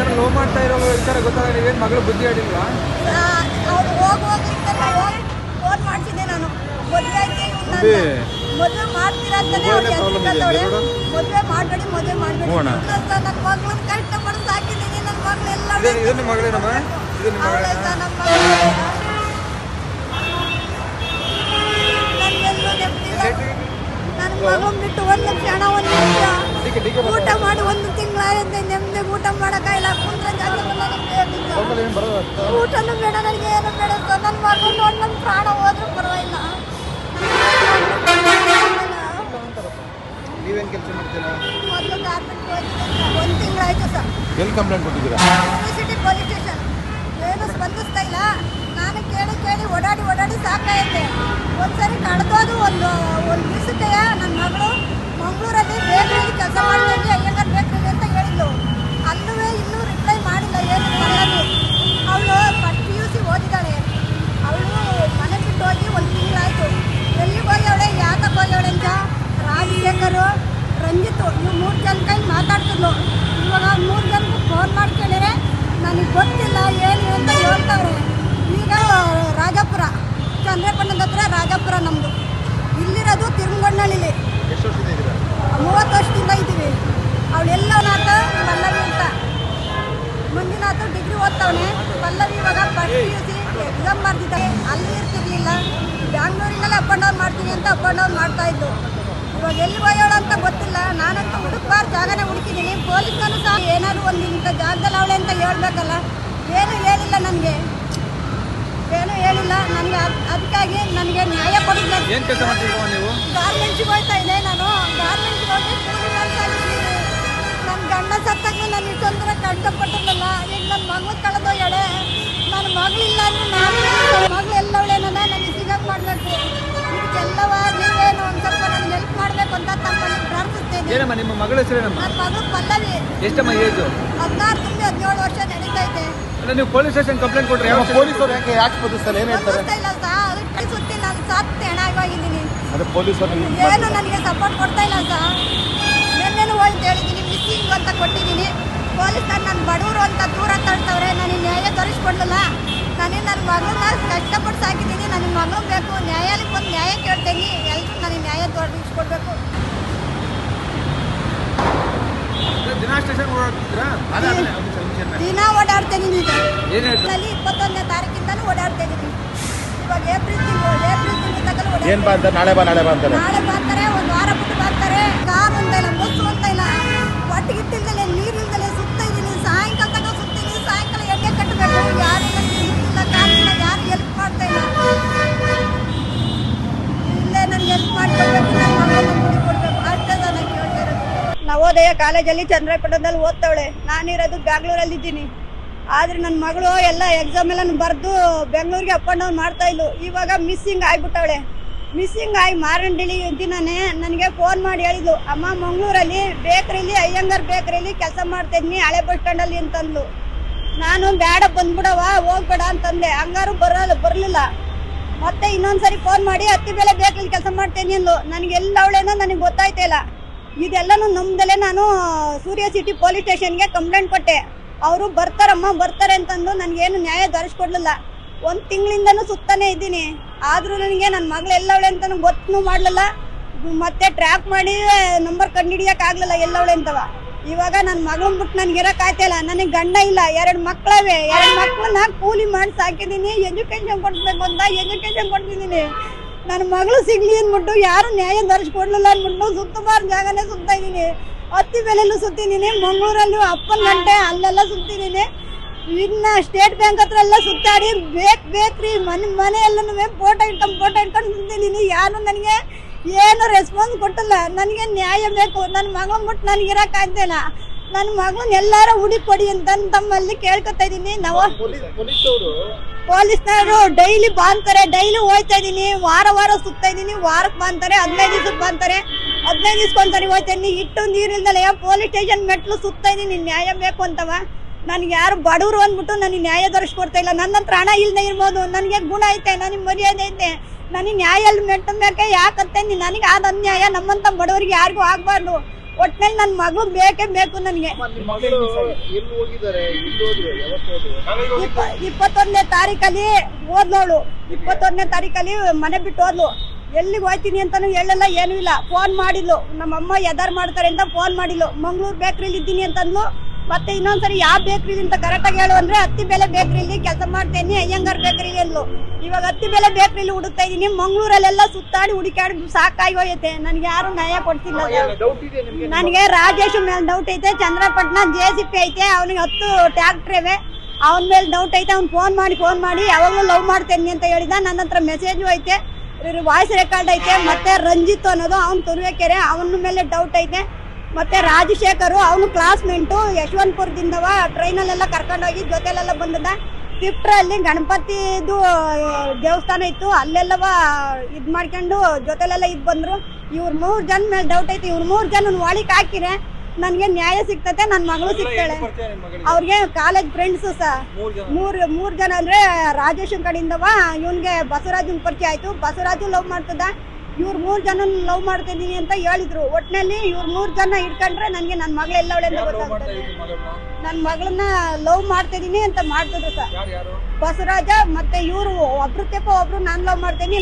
ತರ ಲೋ ಮಾಡ್ತಾ ಇರೋ ವಿಚಾರ ಗೊತ್ತಾಗ ನೀವೇನು ಮಗಳು ಬುದ್ಧಿ ಆಡಿಲ್ವಾ? ಅವ್ರು ಹೋಗುವಂತ ಫೋನ್ ಮಾಡ್ತಿದ್ದೆ ನಾನು. ಮದುವೆ ಆಯ್ತು ಮದುವೆ ಮಾಡ್ತೀರಾ ಅಂತಾನೆ ಮದುವೆ ಮಾಡಬೇಡಿ ನನ್ನ ಮಗಳನ್ನ ಕಷ್ಟಪಟ್ಟು ಸಾಕಿದ್ದೀನಿ. ನನ್ನ ಮಗಳೆಲ್ಲ ಇದನ್ನ ಮಗಳೇನಮ್ಮ? ನನ್ನ ಮಗನ್ ಬಿಟ್ಟು ಒಂದು ಕ್ಷಣ ಒಂದು ಊಟ ಮಾಡಿ 1 ತಿಂಗಳಾಗಿದೆ. ನೆಮ್ಮದಿ ಊಟ ಮಾಡೋಕ್ಕಾಗಿಲ್ಲ. ಕುಂದ್ರೆ ಊಟನೂ ಬೇಡ, ನನಗೆ ಏನು ಬೇಡ. ನನ್ನ ಮಗನ ನೋಡಿ ನನ್ನ ಪ್ರಾಣ ಹೋದ್ರೂ ಪರವಾಗಿಲ್ಲ. ನೀವೇನು ಕೆಲಸ ಮಾಡ್ತೀರಾ? ಮೊದಲು ಗಾರ್ಮೆಂಟ್ ಹೋಗ್ತಿದ್ದೆ. 1 ತಿಂಗಳಾಯ್ತು ಸರ್. ಎಲ್ಲಿ ಕಂಪ್ಲೇಂಟ್ ಕೊಟ್ಟಿದ್ದೀರಾ? City police station. ಏನು ಸ್ಪಂದಿಸ್ತಾ ಇಲ್ಲ. ನಾನು ಕೇಳಿ ಓಡಾಡಿ ಸಾಕಾಯ್ತೆ. ಒಂದ್ಸರಿ ಕಳೆದೋದು ಒಂದು ದಿವಸಕ್ಕೆ ನನ್ನ ಮಗಳು ಮಂಗಳೂರಲ್ಲಿ ಬೇಕರಿಯಲ್ಲಿ ಕೆಲಸ ಮಾಡ್ತೀನಿ, ಅಯ್ಯಂಗಾರ್ ಬೇಕರಿ ಅಂತ ಹೇಳಿದ್ಲು. ಅಲ್ಲೂ ಇನ್ನೂ ರಿಪ್ಲೈ ಮಾಡಿಲ್ಲ. ಏನು ಮಾಡೋದು? ಅವಳು ಫಸ್ಟ್ PUC ಓದಿದ್ದಾಳೆ. ಅವಳು ಮನೆ ಬಿಟ್ಟು ಹೋಗಿ 1 ತಿಂಗಳಾಯಿತು. ಎಲ್ಲಿಗೆ ಹೋಗ್ಯವಳೆ, ಯಾತಕ್ಕೆ ಹೋಗ್ಯವಳೆ ಅಂತ ರಾಜಶೇಖರು, ರಂಜಿತ್ ಇವು 3 ಜನ ಕೈ ಮಾತಾಡ್ತಿದ್ಲು. ಇವಾಗ 3 ಜನಕ್ಕೂ ಫೋನ್ ಮಾಡಿ ಕೇಳಿದ್ರೆ ನನಗೆ ಗೊತ್ತಿಲ್ಲ ಏನು ಅಂತ ಹೇಳ್ತವ್ರೆ. ಈಗ ರಾಜಾಪುರ ಚಂದ್ರಪಟ್ಟಣದ ಹತ್ರ ರಾಜಾಪುರ ನಮ್ಮದು. ಇಲ್ಲಿರೋದು ತಿರುಮಗೊಂಡಳ್ಳಿಲಿ. ಎಷ್ಟು ವರ್ಷದಿಂದ ಇದ್ದೀರಾ? 30 ವರ್ಷದಿಂದ ಇದ್ದೀವಿ. ಅವಳೆಲ್ಲವನಾಥ ಪಲ್ಲವಿ ಅಂತ. ಮಂಜುನಾಥ್ ಡಿಗ್ರಿ ಓದ್ತವನೆ. ಪಲ್ಲವಿ ಇವಾಗ ಫಸ್ಟ್ PUC ಎಕ್ಸಾಮ್ ಮಾಡ್ತಿದ್ದಾಳೆ. ಅಲ್ಲಿ ಇರ್ತಿರ್ಲಿಲ್ಲ. ಬ್ಯಾಂಗ್ಳೂರಿನಲ್ಲೇ ಅಪ್ ಆ್ಯಂಡ್ ಡೌನ್ ಮಾಡ್ತೀನಿ ಅಂತ ಅಪ್ ಆ್ಯಂಡ್ ಡೌನ್ ಮಾಡ್ತಾಯಿದ್ದು. ಇವಾಗ ಎಲ್ಲಿ ಹೋಗೋಳು ಅಂತ ಗೊತ್ತಿಲ್ಲ. ನಾನಂತೂ ಹುಡುಕ್ಬಾರ್ದು ಜಾಗನೇ ಹುಡುಕಿದ್ದೀನಿ. ಪೊಲೀಸ್ನೂ ಸಹ ಏನಾದ್ರು ಒಂದು ಇಂಥ ಜಾಗದಲ್ಲಿ ಅವಳೆ ಅಂತ ಹೇಳ್ಬೇಕಲ್ಲ. ಏನೂ ಹೇಳಿಲ್ಲ ನನಗೆ, ಏನೂ ಹೇಳಿಲ್ಲ ನನಗೆ. ಅದಕ್ಕಾಗಿ ನನಗೆ ನ್ಯಾಯ ಕೊಡಿಲ್ಲ. ಏನು ಕೆಲಸ ಮಾಡ್ತಿದ್ದೀರಾ ನೀವು? ಗಾರ್ಮೆಂಟ್ಸಿಗೆ ಹೋಗ್ತಾ ಇದ್ದೆ ನಾನು. ಗಾರ್ಮೆಂಟ್ಸಿಗೆ ಹೋಗಿ ಕೂಲಿ ಮಾಡ್ತಾ ಇದ್ದೀನಿ. ನನ್ನ ಗಂಡ ಸತ್ತಾಗ ನಾನು ಇಷ್ಟೊಂದು ಕಷ್ಟಪಟ್ಟಿದ್ದಲ್ಲ. ಈಗ ನನ್ನ ಮಗಳು ಕಳೆದೋಗ್ಯಾಳೆ. ನನ್ನ ಮಗಳಿಲ್ಲ ಅಂದರೆ ನಾನು ಮಗಳು ಎಲ್ಲವಳೇನ ನನಗೆ ಸಿಗಕ್ಕೆ ಮಾಡಬೇಕು. ಇದಕ್ಕೆಲ್ಲವ ನೀವೇನು ಒಂದು ಸ್ವಲ್ಪ ನನಗೆ ಹೆಲ್ಪ್ ಮಾಡಬೇಕು ಅಂತ ತಮ್ಮಲ್ಲಿ ಪ್ರಾರ್ಥಿಸ್ತೇನೆ. ಏನಮ್ಮ ನಿಮ್ಮ ಮಗಳ ಹೆಸರೇನಮ್ಮ? ನನ್ನ ಮಗಳು ಪಲ್ಲವಿ. ಎಷ್ಟಮ್ಮ ಏಜು? 16 ತುಂಬಿ 17 ವರ್ಷ ನಡೀತೈತೆ. ಅಲ್ಲ ನೀವು ಪೊಲೀಸ್ ಸ್ಟೇಷನ್ ಕಂಪ್ಲೇಂಟ್ ಕೊಟ್ರೆ ಯಾವ ಪೊಲೀಸರು ಯಾಕೆ ಸ್ಪಂದಿಸ್ತಾರೆ? ಏನು ಹೇಳ್ತಾರೆ? ಇಲ್ಲ ಸರ್, ಅದಕ್ಕೆ ಸುತ್ತಿ ನಾನು ಸತ್ತು ಹೆಣಾಗಿದ್ದೀನಿ. ಅದು ಪೊಲೀಸರು ಏನು ನನಗೆ ಸಪೋರ್ಟ್ ಕೊಡ್ತಾ ಇಲ್ಲ ಸರ್. ಎಲ್ಲೆಲ್ಲೂ ಹೋಗಿ ಹೇಳಿದ್ದೀನಿ, ಮಿಸ್ಸಿಂಗ್ ಅಂತ ಕೊಟ್ಟಿದ್ದೀನಿ. ಪೊಲೀಸರು ನನ್ನ ಬಡವರು ಅಂತ ದೂರ ತಳ್ತವ್ರೆ. ನನಗೆ ನ್ಯಾಯ ದೊರಕಿಸ್ಕೊಡ್ಲಿಲ್ಲ. ನನ್ನ ಮಗಳನ್ನ ಕಷ್ಟಪಟ್ಟು ಸಾಕಿದ್ದೀನಿ. ನನಗೆ ಮಗಳು ಬೇಕು. ನ್ಯಾಯಾಲಯಕ್ಕೆ ಒಂದು ನ್ಯಾಯ ಕೇಳ್ತೀನಿ. ಎಲ್ಲರೂ ನನಗೆ ನ್ಯಾಯ ದೊರಕಿಸ್ಕೊಡ್ಬೇಕು. ದಿನ ಸ್ಟೇಷನ್ ಓಡಾಡ್ತಿದ್ರಾ? ದಿನ ಓಡಾಡ್ತೇನೆ. ಏನು ನಲ್ಲಿ 21ನೇ ತಾರೀಕಿಂದಲೂ ಓಡಾಡ್ತಾ ಇದ್ದೀನಿ. ಇವಾಗ ಏಪ್ರಿಲ್ ತಿಂಗಳು ತಗಲು ಏನು ಬಾ ಅಂತಾರೆ? ನಾಳೆ ಬಾ ಅಂತಾರೆ. ನಾಳೆ ಬರ್ತಾರೆ, 1 ವಾರ ಬಿಟ್ಟು ಬರ್ತಾರೆ. ಕಾರು ಅಂತ ಇಲ್ಲ, ಬಸ್ಸು ಅಂತ ಇಲ್ಲ. ಒಟ್ಟಿಗಿಟ್ಟಿಲ್ದಲೆ ನೀರಿಲ್ದಲೆ ಸುತ್ತಾ ಇದ್ದೀನಿ. ಸಾಯಂಕಾಲ ತನಕ ಸುತ್ತೀನಿ. ಸಾಯಂಕಾಲ ಎಣ್ಣೆ ಕಟ್ಟಬೇಕು. ಯಾರು ಇಲ್ಲ, ಕಾರಿಲ್ಲ, ಯಾರು ಹೆಲ್ಪ್ ಮಾಡ್ತಾ ಇಲ್ಲ. ಇಲ್ಲೇ ನನಗೆ ಹೆಲ್ಪ್ ಮಾಡ್ಕೊಡ್ಬೇಕು. ನನ್ನ ಮಗಳು ಕೊಡಬೇಕು. ಅಷ್ಟೇ ನಾನು ಕೇಳ್ತಾ ಇರೋದು. ನವೋದಯ ಕಾಲೇಜಲ್ಲಿ ಚಂದ್ರಪಟ್ಟಣದಲ್ಲಿ ಓದ್ತಾವಳೆ. ನಾನಿರೋದು ಬ್ಯಾಂಗ್ಳೂರಲ್ಲಿ ಇದ್ದೀನಿ. ಆದರೆ ನನ್ನ ಮಗಳು ಎಲ್ಲ ಎಕ್ಸಾಮ್ ಎಲ್ಲ ಬರೆದು ಬೆಂಗಳೂರಿಗೆ ಅಪ್ ಆ್ಯಂಡ್ ಡೌನ್ ಮಾಡ್ತಾ ಇದ್ಲು. ಇವಾಗ ಮಿಸ್ಸಿಂಗ್ ಆಗಿಬಿಟ್ಟವಳೆ. ಮಿಸ್ಸಿಂಗ್ ಆಗಿ ಮಾರಂಡಿಲಿ ದಿನನೇ ನನಗೆ ಫೋನ್ ಮಾಡಿ ಹೇಳಿದ್ಲು, ಅಮ್ಮ ಮಂಗಳೂರಲ್ಲಿ ಬೇಕ್ರಿಲಿ ಅಯ್ಯಂಗಾರ್ ಬೇಕ್ರಿಲಿ ಕೆಲಸ ಮಾಡ್ತಾಯಿದ್ನಿ ಹಳೆ ಬಸ್ ಸ್ಟ್ಯಾಂಡಲ್ಲಿ ಅಂತಂದ್ಲು. ನಾನು ಬೇಡ ಬಂದ್ಬಿಡವ ಹೋಗ್ಬೇಡ ಅಂತಂದೆ. ಹಂಗಾರು ಬರಲಿಲ್ಲ. ಮತ್ತೆ ಇನ್ನೊಂದ್ಸರಿ ಫೋನ್ ಮಾಡಿ ಹತ್ತಿ ಬೆಲೆ ಬೇಕ್ರಿಲಿ ಕೆಲಸ ಮಾಡ್ತೇನೆ ಅಂದ್ಲು. ನನಗೆ ಎಲ್ಲ ಅವಳೇನೋ ನನಗೆ ಗೊತ್ತಾಯ್ತಾ ಇಲ್ಲ. ಇದೆಲ್ಲನೂ ನಮ್ದಲ್ಲೇ ನಾನು ಸೂರ್ಯ ಸಿಟಿ ಪೊಲೀಸ್ ಸ್ಟೇಷನ್ಗೆ ಕಂಪ್ಲೇಂಟ್ ಕೊಟ್ಟೆ. ಅವರು ಬರ್ತಾರೆ ಅಂತಂದು ನನಗೇನು ನ್ಯಾಯ ದೊರಕಿಸ್ಕೊಡ್ಲಿಲ್ಲ. 1 ತಿಂಗಳಿಂದನೂ ಸುತ್ತಾನೆ ಇದ್ದೀನಿ. ಆದರೂ ನನಗೆ ನನ್ನ ಮಗಳು ಎಲ್ಲವಳೆ ಅಂತ ಗೊತ್ತೂ ಮಾಡಲಿಲ್ಲ. ಮತ್ತೆ ಟ್ರ್ಯಾಕ್ ಮಾಡಿ ನಂಬರ್ ಕಂಡುಹಿಡಿಯೋಕ್ಕಾಗಲಿಲ್ಲ ಎಲ್ಲವಳೆ ಅಂತವ. ಇವಾಗ ನನ್ನ ಮಗಳನ್ನ ಬಿಟ್ಟು ನನಗೆ ಇರೋಕ್ಕಾಗ್ತಿಲ್ಲ. ನನಗೆ ಗಂಡ ಇಲ್ಲ, 2 ಮಕ್ಕಳವೆ. 2 ಮಕ್ಕಳನ್ನ ಕೂಲಿ ಮಾಡಿ ಸಾಕಿದ್ದೀನಿ. ಎಜುಕೇಷನ್ ಕೊಡಿಸ್ಬೇಕು ಅಂತ ಎಜುಕೇಷನ್ ಕೊಡ್ತಿದ್ದೀನಿ. ನನ್ನ ಮಗಳು ಸಿಗಲಿ ಅಂದ್ಬಿಟ್ಟು ಯಾರು ನ್ಯಾಯ ದೊರಕಿಸ್ಕೊಡ್ಲಿಲ್ಲ ಅಂದ್ಬಿಟ್ಟು ಸುತ್ತಬಾರ್ದು ಜಾಗನೇ ಸುತ್ತಾ ಇದ್ದೀನಿ. ಹತ್ತಿ ಬೆಲೆಲ್ಲೂ ಸುತ್ತಿದ್ದೀನಿ. ಮಂಗಳೂರಲ್ಲೂ ಅಪ್ಪನ ಗಂಟೆ ಅಲ್ಲೆಲ್ಲ ಸುತ್ತಿದ್ದೀನಿ. ಇನ್ನು ಸ್ಟೇಟ್ ಬ್ಯಾಂಕ್ ಹತ್ರ ಎಲ್ಲ ಸುತ್ತಾಡಿ ಬೇಕ್ರಿ ಮನೆ ಎಲ್ಲನೂ ಫೋಟೋ ಇಟ್ಕೊಂಡು ಸುತ್ತಿದ್ದೀನಿ. ಯಾರು ನನಗೆ ಏನು ರೆಸ್ಪಾನ್ಸ್ ಕೊಟ್ಟಿಲ್ಲ. ನನಗೆ ನ್ಯಾಯ ಬೇಕು. ನನ್ನ ಮಗಳನ್ನ ಬಿಟ್ಟು ನನಗೆ ಇರೋಕ್ಕಾಗ್ತಿಲ್ಲ. ನನ್ನ ಮಗಳನ್ನ ಎಲ್ಲಾರು ಹುಡುಕೊಡಿ ಅಂತ ತಮ್ಮಲ್ಲಿ ಕೇಳ್ಕೊತಾ ಇದ್ದೀನಿ. ನಾವು ಪೊಲೀಸ್ನವರು ಡೈಲಿ ಬಾಂತಾರೆ. ಡೈಲಿ ಹೋಗ್ತಾ ಇದ್ದೀನಿ. ವಾರ ಸುತ್ತಾ ಇದ್ದೀನಿ. ವಾರಕ್ಕೆ ಬಾಂತಾರೆ, 15 ದಿವಸಕ್ಕೆ ಬಾಂತಾರೆ, 15 ದಿವಸಕ್ಕೊಂದ್ಸರಿ ಹೋಗ್ತಾ ಇದ್ದೀನಿ. ಇಟ್ಟು ನೀರಿಲ್ದಲೆ ಪೊಲೀಸ್ ಸ್ಟೇಷನ್ ಮೆಟ್ಲು ಸುತ್ತಾ ಇದ್ದೀನಿ. ನ್ಯಾಯ ಬೇಕು ಅಂತವ. ನನಗೆ ಯಾರು ಬಡವರು ಅಂದ್ಬಿಟ್ಟು ನನಗೆ ನ್ಯಾಯ ದೊರಕಿಸ್ಕೊಡ್ತಾ ಇಲ್ಲ. ನನ್ನ ಹತ್ರ ಹಣ ಇಲ್ಲದೆ ಇರ್ಬೋದು, ನನಗೆ ಗುಣ ಐತೆ, ನನಗೆ ಮರ್ಯಾದೆ ಐತೆ, ನನಗೆ ನ್ಯಾಯ ಮೆಟ್ಟ ಬೇಕೆ ಯಾಕಂತೆ ನನಗೆ ಆದ ಅನ್ಯಾಯ ನಮ್ಮಂಥ ಬಡವರಿಗೆ ಯಾರಿಗೂ ಆಗಬಾರ್ದು. ಒಟ್ನಲ್ಲಿ ನನ್ನ ಮಗು ಬೇಕೇ ಬೇಕು ನನಗೆ. 21ನೇ ತಾರೀಕಲ್ಲಿ ಓದ್ಲೋಳು, 21ನೇ ತಾರೀಕಲ್ಲಿ ಮನೆ ಬಿಟ್ಟು ಹೋದ್ಲು. ಎಲ್ಲಿಗೆ ಹೋಯ್ತೀನಿ ಅಂತಾನು ಹೇಳಲ್ಲ, ಏನೂ ಇಲ್ಲ. ಫೋನ್ ಮಾಡಿದ್ಲು, ನಮ್ಮಮ್ಮ ಎದಾರ್ ಮಾಡ್ತಾರೆ ಅಂತ ಫೋನ್ ಮಾಡಿದ್ಲು. ಮಂಗ್ಳೂರ್ ಬೇಕ್ರಿಲಿ ಇದ್ದೀನಿ ಅಂತಂದ್ಲು. ಮತ್ತೆ ಇನ್ನೊಂದ್ಸರಿ ಯಾವ ಬೇಕ್ರಿಲಿ ಅಂತ ಕರೆಕ್ಟಾಗಿ ಹೇಳು ಅಂದ್ರೆ ಅತ್ತಿಬೆಲೆ ಬೇಕ್ರಿಲಿ ಕೆಲಸ ಮಾಡ್ತೇನೆ, ಅಯ್ಯಂಗಾರ್ ಬೇಕ್ರಿಲಿ ಅಂದ್ಲು. ಇವಾಗ ಅತ್ತಿಬೆಲೆ ಬೇಕ್ರಿಲಿ ಹುಡುಕ್ತಾ ಇದೀನಿ. ಮಂಗ್ಳೂರಲ್ಲೆಲ್ಲ ಸುತ್ತಾಡಿ ಹುಡುಕಾಡಿ ಸಾಕಾಗಿ ಹೋಯ್ತೆ. ನನಗೆ ಯಾರು ನ್ಯಾಯ ಕೊಡ್ತಿಲ್ಲ. ನನಗೆ ರಾಜೇಶ್ ಮೇಲೆ ಡೌಟ್ ಐತೆ, ಚಂದ್ರಪಟ್ಟಣ JCP ಐತೆ, ಅವನಿಗೆ 10 ಟ್ರ್ಯಾಕ್ಟರ್ ಇವೆ, ಅವನ ಮೇಲೆ ಡೌಟ್ ಐತೆ. ಅವ್ನು ಫೋನ್ ಮಾಡಿ ಯಾವಾಗಲೂ ಲವ್ ಮಾಡ್ತೇನೆ ಅಂತ ಹೇಳಿದ. ನನ್ನ ಹತ್ರ ಮೆಸೇಜು ಐತೆ, ವಾಯ್ಸ್ ರೆಕಾರ್ಡ್ ಐತೆ. ಮತ್ತೆ ರಂಜಿತ್ ಅನ್ನೋದು ಅವ್ನು ತುರುವೇಕೆರೆ, ಅವನ ಮೇಲೆ ಡೌಟ್ ಐತೆ. ಮತ್ತೆ ರಾಜಶೇಖರ್ ಅವನು ಕ್ಲಾಸ್ಮೇಟು, ಯಶವಂತಪುರದಿಂದವ ಟ್ರೈನಲ್ಲೆಲ್ಲ ಕರ್ಕೊಂಡೋಗಿ ಜೊತೆಲೆಲ್ಲ ಬಂದದ. 5th ಅಲ್ಲಿ ಗಣಪತಿದು ದೇವಸ್ಥಾನ ಇತ್ತು, ಅಲ್ಲೆಲ್ಲವ ಇದ್ ಮಾಡ್ಕೊಂಡು ಜೊತೆಲೆಲ್ಲ ಇದ್ ಬಂದ್ರು. ಇವ್ರ 3 ಜನ ಮೇಲೆ ಡೌಟ್ ಐತಿ. ಇವ್ರ 3 ಜನ ಒಳಗೆ ಹಾಕಿರೆ ನನ್ಗೆ ನ್ಯಾಯ ಸಿಗ್ತತೆ, ನನ್ನ ಮಗಳು ಸಿಗ್ತಾಳೆ. ಅವ್ರಿಗೆ ಕಾಲೇಜ್ ಫ್ರೆಂಡ್ಸ್ ಮೂರ್ ಜನ ಅಂದ್ರೆ ರಾಜೇಶ್ ಕಡೆಯಿಂದವ ಇವನ್ಗೆ ಬಸವರಾಜನ್ ಪರಿಚಯ ಆಯ್ತು. ಬಸವರಾಜು ಲವ್ ಮಾಡ್ತದ, ಇವ್ರ 3 ಜನ ಲವ್ ಮಾಡ್ತಿದೀನಿ ಅಂತ ಹೇಳಿದ್ರು. ಒಟ್ನಲ್ಲಿ ಇವ್ರ 3 ಜನ ಇಟ್ಕೊಂಡ್ರೆ ನನ್ಗೆ ನನ್ನ ಮಗಳು ಎಲ್ಲವಳೆ ಅಂತ ಗೊತ್ತಾಗ್ತದೆ. ನನ್ನ ಮಗಳನ್ನ ಲವ್ ಮಾಡ್ತಿದೀನಿ ಅಂತ ಮಾಡ್ತಿದ್ರು ಸರ್ ಬಸವರಾಜ. ಮತ್ತೆ ಇವ್ರು ಒಬ್ರು ನಾನ್ ಲವ್ ಮಾಡ್ತೇನಿ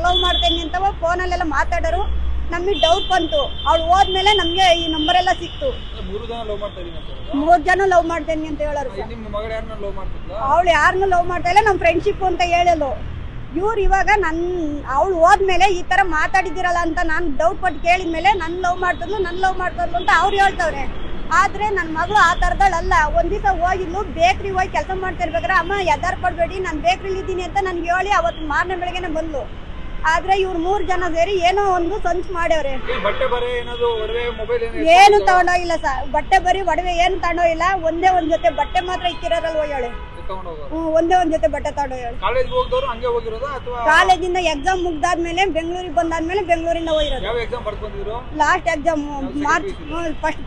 ಲವ್ ಮಾಡ್ತೇನಿ ಅಂತ ಫೋನಲ್ಲೆಲ್ಲ ಮಾತಾಡೋರು. ನಮಗೆ ಡೌಟ್ ಬಂತು. ಅವ್ಳು ಹೋದ್ಮೇಲೆ ನಮ್ಗೆ ಈ ನಂಬರ್ ಎಲ್ಲ ಸಿಕ್ತು. 3 ಜನ ಲವ್ ಮಾಡ್ತೇನಿ ಅಂತ ಹೇಳೋರು. ಅವಳು ಯಾರನ್ನ ಲವ್ ಮಾಡ್ತಾ ಇಲ್ಲ, ನಮ್ ಫ್ರೆಂಡ್ಶಿಪ್ ಅಂತ ಹೇಳಲು. ಇವ್ರು ಇವಾಗ ಅವಳು ಹೋದ್ಮೇಲೆ ಈ ತರ ಮಾತಾಡಿದಿರಲ್ಲ ಅಂತ ನಾನು ಡೌಟ್ ಪಟ್ಟು ಕೇಳಿದ್ಮೇಲೆ ನನ್ ಲವ್ ಮಾಡ್ತದ್ಲು ಅಂತ ಅವ್ರು ಹೇಳ್ತವ್ರೆ. ಆದ್ರೆ ನನ್ನ ಮಗಳು ಆ ತರದಳಲ್ಲ. ಒಂದ್ ದಿವಸ ಹೋಗಿದ್ಲು, ಬೇಕ್ರಿ ಹೋಗಿ ಕೆಲಸ ಮಾಡ್ತಾ ಇರ್ಬೇಕಾದ್ರೆ, ಅಮ್ಮ ಎದಾರ್ ಪಡ್ಬೇಡಿ ನಾನು ಬೇಕ್ರಿಲಿ ಇದ್ದೀನಿ ಅಂತ ನನ್ಗೆ ಹೇಳಿ ಅವತ್ತು ಮಾರನೇ ಬೆಳಗ್ಗೆನೆ ಬಂದ್ಲು. ಆದ್ರೆ ಇವ್ರು 3 ಜನ ಸೇರಿ ಏನೋ ಒಂದು ಸಂಚು ಮಾಡ್ಯವ್ರೆ. ಏನು ತಗೊಂಡೋಗಿಲ್ಲ ಸರ್, ಬಟ್ಟೆ ಬರೀ ಒಡವೆ ಏನು ತಗೊಂಡೋಗಿಲ್ಲ. ಒಂದೇ ಒಂದ್ ಜೊತೆ ಬಟ್ಟೆ ಮಾತ್ರ ಇಕ್ಕಿರೋರಲ್ವ ಹೇಳಿ. ಒಂದೇ ಒಂದ್ ಜೊತೆ ಬಟ್ಟೆ ತಗೊಂಡೋಗಿ ಕಾಲೇಜಿಂದ ಎಕ್ಸಾಮ್ ಮುಗ್ದಾದ್ಮೇಲೆ ಬೆಂಗಳೂರಿಗೆ ಬಂದಾದ್ಮೇಲೆ ಬೆಂಗಳೂರಿಂದ ಹೋಗಿರೋದು. Last exam March first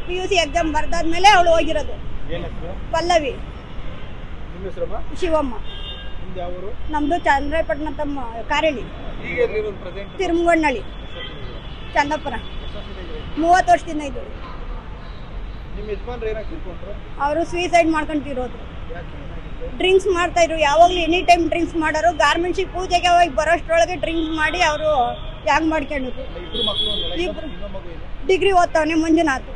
PUC exam ಬರ್ದಾದ್ಮೇಲೆ ಅವಳು ಹೋಗಿರೋದು. ಪಲ್ಲವಿ, ಶಿವಮ್ಮ. ನಮ್ದು ಚಂದ್ರಪಟ್ಟಣ ತಮ್ಮ ಕಾರೇಳಿ, ತಿರುಮಗೊಂಡಳ್ಳಿ, ಚಂದಾಪುರ. 30 ವರ್ಷದಿಂದ ಇದ್ರು. ಅವರು ಸೂಸೈಡ್ ಮಾಡ್ಕೊಂತಿರೋದು. ಡ್ರಿಂಕ್ಸ್ ಮಾಡ್ತಾ ಇದ್ರು, ಯಾವಾಗ್ಲೂ ಎನಿ ಟೈಮ್ ಡ್ರಿಂಕ್ಸ್ ಮಾಡೋರು. ಗಾರ್ಮೆಂಟ್ಸಿಗೆ ಪೂಜೆಗೆ ಹೋಗಿ ಬರೋಷ್ಟ್ರೊಳಗೆ ಡ್ರಿಂಕ್ಸ್ ಮಾಡಿ ಅವರು ಹ್ಯಾಂಗ್ ಮಾಡ್ಕೊಂಡಿದ್ರು. ಡಿಗ್ರಿ ಓದ್ತಾವನೆ ಮಂಜುನಾಥ್.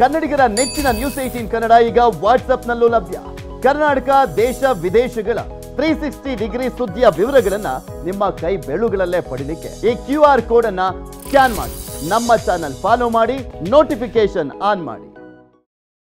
ಕನ್ನಡಿಗರ ನೆಚ್ಚಿನ ನ್ಯೂಸ್ 18 ಕನ್ನಡ ಈಗ ವಾಟ್ಸ್ಆಪ್ನಲ್ಲೂ ಲಭ್ಯ. ಕರ್ನಾಟಕ, ದೇಶ ವಿದೇಶಗಳ 360 ಡಿಗ್ರಿ ಸುದ್ದಿಯ ವಿವರಗಳನ್ನ ನಿಮ್ಮ ಕೈ ಬೆಳುಗಳಲ್ಲೇ ಪಡಿಲಿಕ್ಕೆ ಈ QR ಕೋಡ್ ಅನ್ನ ಸ್ಕ್ಯಾನ್ ಮಾಡಿ, ನಮ್ಮ ಚಾನಲ್ ಫಾಲೋ ಮಾಡಿ, ನೋಟಿಫಿಕೇಶನ್ ಆನ್ ಮಾಡಿ.